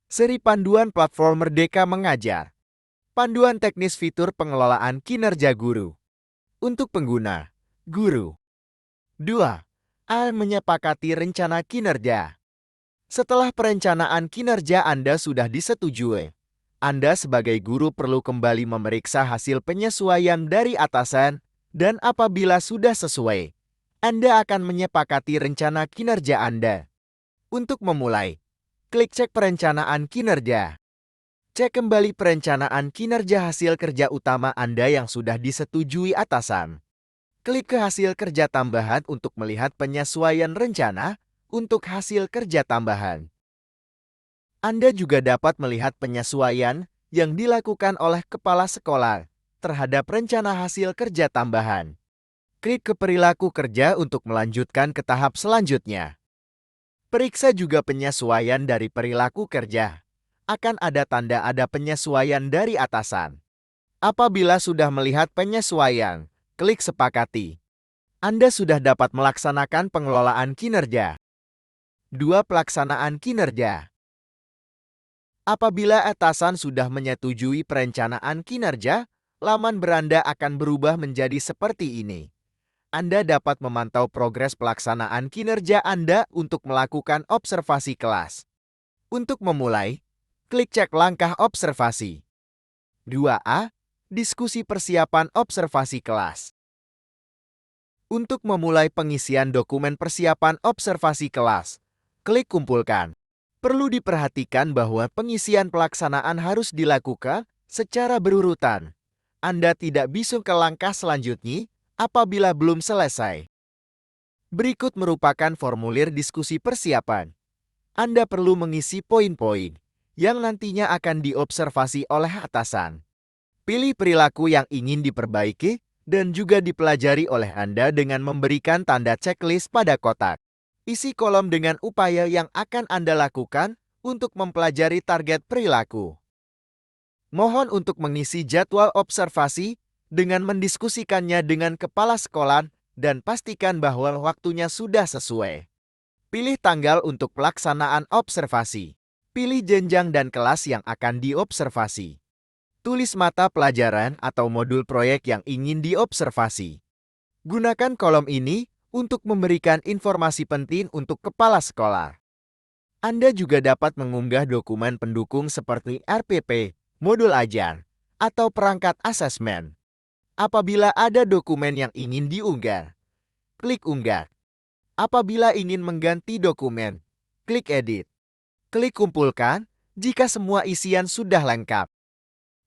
Seri Panduan Platform Merdeka Mengajar. Panduan teknis fitur pengelolaan kinerja guru. Untuk pengguna, guru. 2. Menyepakati rencana kinerja. Setelah perencanaan kinerja Anda sudah disetujui, Anda sebagai guru perlu kembali memeriksa hasil penyesuaian dari atasan, dan apabila sudah sesuai, Anda akan menyepakati rencana kinerja Anda. Untuk memulai, klik cek perencanaan kinerja. Cek kembali perencanaan kinerja hasil kerja utama Anda yang sudah disetujui atasan. Klik ke hasil kerja tambahan untuk melihat penyesuaian rencana untuk hasil kerja tambahan. Anda juga dapat melihat penyesuaian yang dilakukan oleh kepala sekolah terhadap rencana hasil kerja tambahan. Klik ke perilaku kerja untuk melanjutkan ke tahap selanjutnya. Periksa juga penyesuaian dari perilaku kerja. Akan ada tanda ada penyesuaian dari atasan. Apabila sudah melihat penyesuaian, klik sepakati. Anda sudah dapat melaksanakan pengelolaan kinerja. 2. Pelaksanaan kinerja. Apabila atasan sudah menyetujui perencanaan kinerja, laman beranda akan berubah menjadi seperti ini. Anda dapat memantau progres pelaksanaan kinerja Anda untuk melakukan observasi kelas. Untuk memulai, klik cek langkah observasi. 2A. Diskusi persiapan observasi kelas. Untuk memulai pengisian dokumen persiapan observasi kelas, klik kumpulkan. Perlu diperhatikan bahwa pengisian pelaksanaan harus dilakukan secara berurutan. Anda tidak bisa ke langkah selanjutnya apabila belum selesai. Berikut merupakan formulir diskusi persiapan. Anda perlu mengisi poin-poin yang nantinya akan diobservasi oleh atasan. Pilih perilaku yang ingin diperbaiki dan juga dipelajari oleh Anda dengan memberikan tanda checklist pada kotak. Isi kolom dengan upaya yang akan Anda lakukan untuk mempelajari target perilaku. Mohon untuk mengisi jadwal observasi dengan mendiskusikannya dengan kepala sekolah dan pastikan bahwa waktunya sudah sesuai. Pilih tanggal untuk pelaksanaan observasi. Pilih jenjang dan kelas yang akan diobservasi. Tulis mata pelajaran atau modul proyek yang ingin diobservasi. Gunakan kolom ini untuk memberikan informasi penting untuk kepala sekolah. Anda juga dapat mengunggah dokumen pendukung seperti RPP, modul ajar, atau perangkat asesmen. Apabila ada dokumen yang ingin diunggah, klik unggah. Apabila ingin mengganti dokumen, klik edit. Klik kumpulkan jika semua isian sudah lengkap.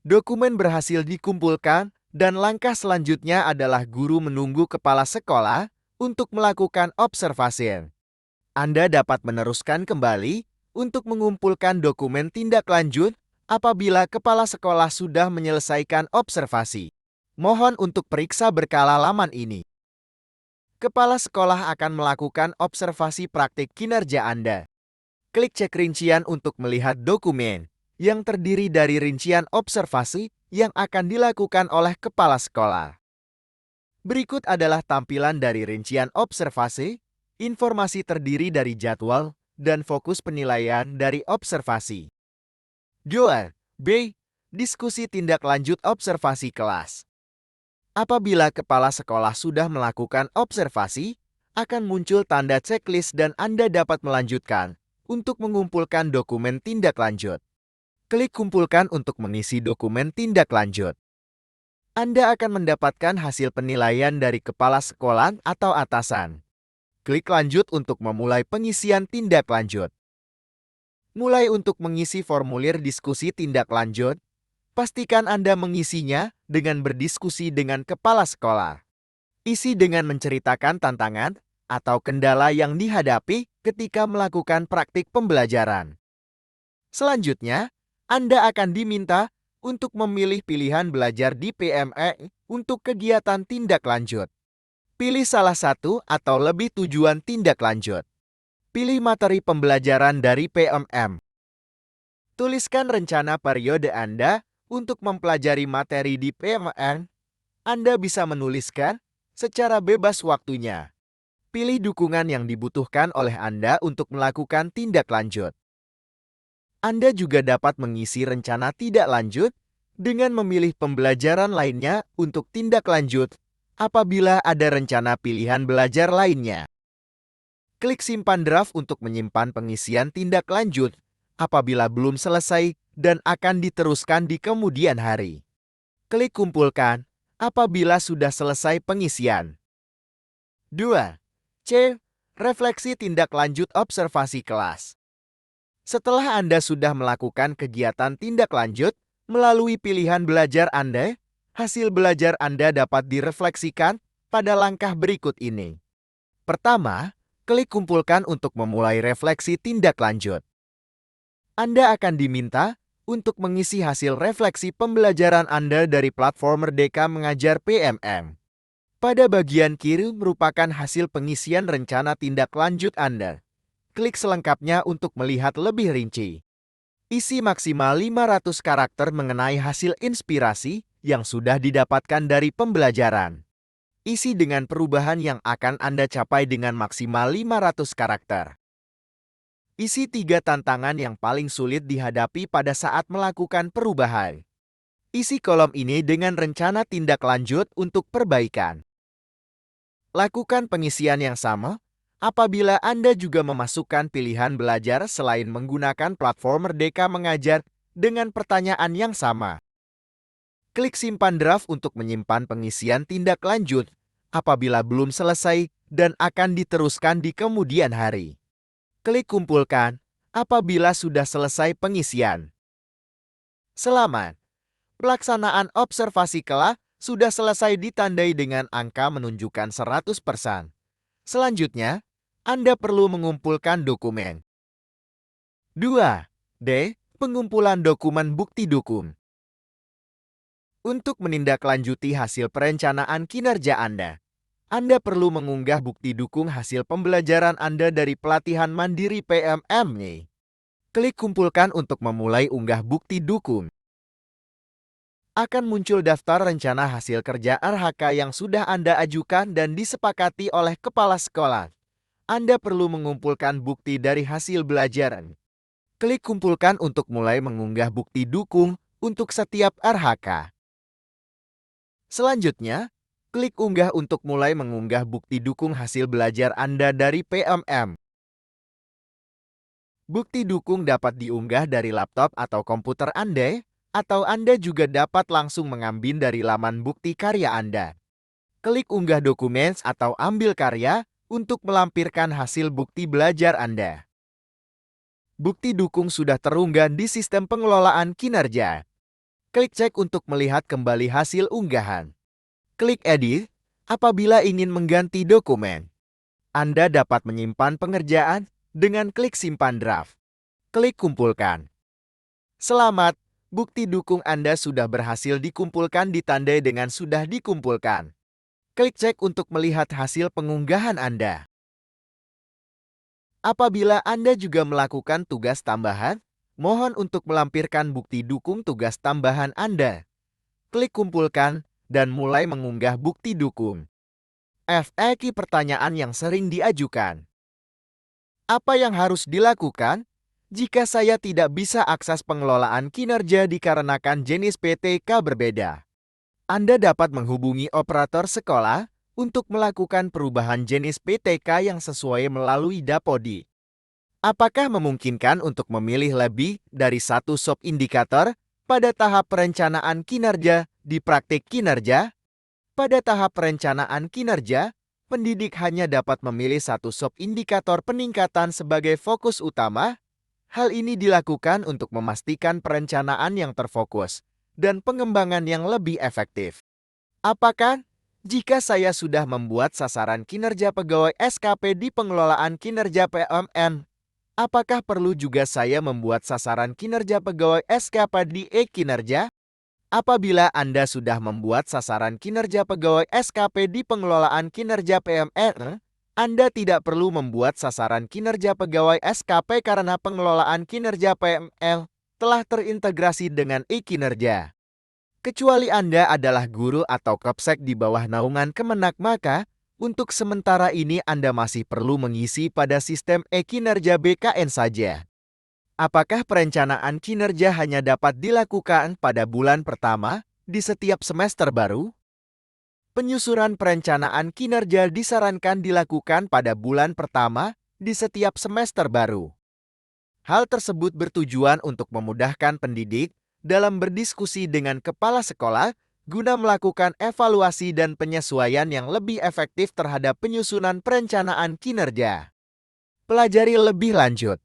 Dokumen berhasil dikumpulkan dan langkah selanjutnya adalah guru menunggu kepala sekolah untuk melakukan observasi. Anda dapat meneruskan kembali untuk mengumpulkan dokumen tindak lanjut apabila kepala sekolah sudah menyelesaikan observasi. Mohon untuk periksa berkala laman ini. Kepala sekolah akan melakukan observasi praktik kinerja Anda. Klik cek rincian untuk melihat dokumen yang terdiri dari rincian observasi yang akan dilakukan oleh kepala sekolah. Berikut adalah tampilan dari rincian observasi. Informasi terdiri dari jadwal dan fokus penilaian dari observasi. 2. B. Diskusi tindak lanjut observasi kelas. Apabila kepala sekolah sudah melakukan observasi, akan muncul tanda checklist dan Anda dapat melanjutkan untuk mengumpulkan dokumen tindak lanjut. Klik kumpulkan untuk mengisi dokumen tindak lanjut. Anda akan mendapatkan hasil penilaian dari kepala sekolah atau atasan. Klik lanjut untuk memulai pengisian tindak lanjut. Mulai untuk mengisi formulir diskusi tindak lanjut. Pastikan Anda mengisinya dengan berdiskusi dengan kepala sekolah. Isi dengan menceritakan tantangan atau kendala yang dihadapi ketika melakukan praktik pembelajaran. Selanjutnya, Anda akan diminta untuk memilih pilihan belajar di PME untuk kegiatan tindak lanjut. Pilih salah satu atau lebih tujuan tindak lanjut. Pilih materi pembelajaran dari PMM. Tuliskan rencana periode Anda untuk mempelajari materi di PMM. Anda bisa menuliskan secara bebas waktunya. Pilih dukungan yang dibutuhkan oleh Anda untuk melakukan tindak lanjut. Anda juga dapat mengisi rencana tidak lanjut dengan memilih pembelajaran lainnya untuk tindak lanjut apabila ada rencana pilihan belajar lainnya. Klik simpan draft untuk menyimpan pengisian tindak lanjut apabila belum selesai dan akan diteruskan di kemudian hari. Klik kumpulkan apabila sudah selesai pengisian. 2. C. Refleksi tindak lanjut observasi kelas. Setelah Anda sudah melakukan kegiatan tindak lanjut melalui pilihan belajar Anda, hasil belajar Anda dapat direfleksikan pada langkah berikut ini. Pertama, klik kumpulkan untuk memulai refleksi tindak lanjut. Anda akan diminta untuk mengisi hasil refleksi pembelajaran Anda dari platform Merdeka Mengajar PMM. Pada bagian kiri merupakan hasil pengisian rencana tindak lanjut Anda. Klik selengkapnya untuk melihat lebih rinci. Isi maksimal 500 karakter mengenai hasil inspirasi yang sudah didapatkan dari pembelajaran. Isi dengan perubahan yang akan Anda capai dengan maksimal 500 karakter. Isi 3 tantangan yang paling sulit dihadapi pada saat melakukan perubahan. Isi kolom ini dengan rencana tindak lanjut untuk perbaikan. Lakukan pengisian yang sama apabila Anda juga memasukkan pilihan belajar selain menggunakan platform Merdeka Mengajar dengan pertanyaan yang sama. Klik simpan draft untuk menyimpan pengisian tindak lanjut apabila belum selesai dan akan diteruskan di kemudian hari. Klik kumpulkan apabila sudah selesai pengisian. Selamat! Pelaksanaan observasi kelas sudah selesai ditandai dengan angka menunjukkan 100%. Selanjutnya, Anda perlu mengumpulkan dokumen. 2. D. Pengumpulan dokumen bukti dukung. Untuk menindaklanjuti hasil perencanaan kinerja Anda perlu mengunggah bukti dukung hasil pembelajaran Anda dari pelatihan mandiri PMM. Klik kumpulkan untuk memulai unggah bukti dukung. Akan muncul daftar rencana hasil kerja RHK yang sudah Anda ajukan dan disepakati oleh kepala sekolah. Anda perlu mengumpulkan bukti dari hasil belajar. Klik kumpulkan untuk mulai mengunggah bukti dukung untuk setiap RHK. Selanjutnya, klik unggah untuk mulai mengunggah bukti dukung hasil belajar Anda dari PMM. Bukti dukung dapat diunggah dari laptop atau komputer Anda, atau Anda juga dapat langsung mengambil dari laman bukti karya Anda. Klik unggah dokumen atau ambil karya untuk melampirkan hasil bukti belajar Anda. Bukti dukung sudah terunggah di sistem pengelolaan kinerja. Klik cek untuk melihat kembali hasil unggahan. Klik edit apabila ingin mengganti dokumen. Anda dapat menyimpan pengerjaan dengan klik simpan draft. Klik kumpulkan. Selamat, bukti dukung Anda sudah berhasil dikumpulkan ditandai dengan sudah dikumpulkan. Klik cek untuk melihat hasil pengunggahan Anda. Apabila Anda juga melakukan tugas tambahan, mohon untuk melampirkan bukti dukung tugas tambahan Anda. Klik kumpulkan dan mulai mengunggah bukti dukung. FAQ pertanyaan yang sering diajukan. Apa yang harus dilakukan jika saya tidak bisa akses pengelolaan kinerja dikarenakan jenis PTK berbeda? Anda dapat menghubungi operator sekolah untuk melakukan perubahan jenis PTK yang sesuai melalui Dapodi. Apakah memungkinkan untuk memilih lebih dari satu sub-indikator pada tahap perencanaan kinerja di praktik kinerja? Pada tahap perencanaan kinerja, pendidik hanya dapat memilih satu sub-indikator peningkatan sebagai fokus utama. Hal ini dilakukan untuk memastikan perencanaan yang terfokus dan pengembangan yang lebih efektif. Apakah jika saya sudah membuat sasaran kinerja pegawai SKP di pengelolaan kinerja PMM, apakah perlu juga saya membuat sasaran kinerja pegawai SKP di e-kinerja? Apabila Anda sudah membuat sasaran kinerja pegawai SKP di pengelolaan kinerja PMM, Anda tidak perlu membuat sasaran kinerja pegawai SKP karena pengelolaan kinerja PMM telah terintegrasi dengan e-kinerja. Kecuali Anda adalah guru atau Kopsek di bawah naungan Kemenak, maka untuk sementara ini Anda masih perlu mengisi pada sistem e-kinerja BKN saja. Apakah perencanaan kinerja hanya dapat dilakukan pada bulan pertama di setiap semester baru? Penyusunan perencanaan kinerja disarankan dilakukan pada bulan pertama di setiap semester baru. Hal tersebut bertujuan untuk memudahkan pendidik dalam berdiskusi dengan kepala sekolah guna melakukan evaluasi dan penyesuaian yang lebih efektif terhadap penyusunan perencanaan kinerja. Pelajari lebih lanjut.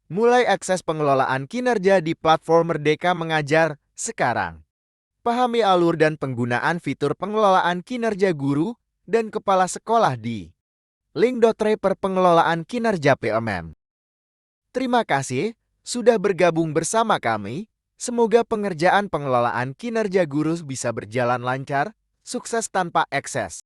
Mulai akses pengelolaan kinerja di platform Merdeka Mengajar sekarang. Pahami alur dan penggunaan fitur pengelolaan kinerja guru dan kepala sekolah di link.re per pengelolaan kinerja PMM. Terima kasih sudah bergabung bersama kami. Semoga pengerjaan pengelolaan kinerja guru bisa berjalan lancar, sukses tanpa ekses.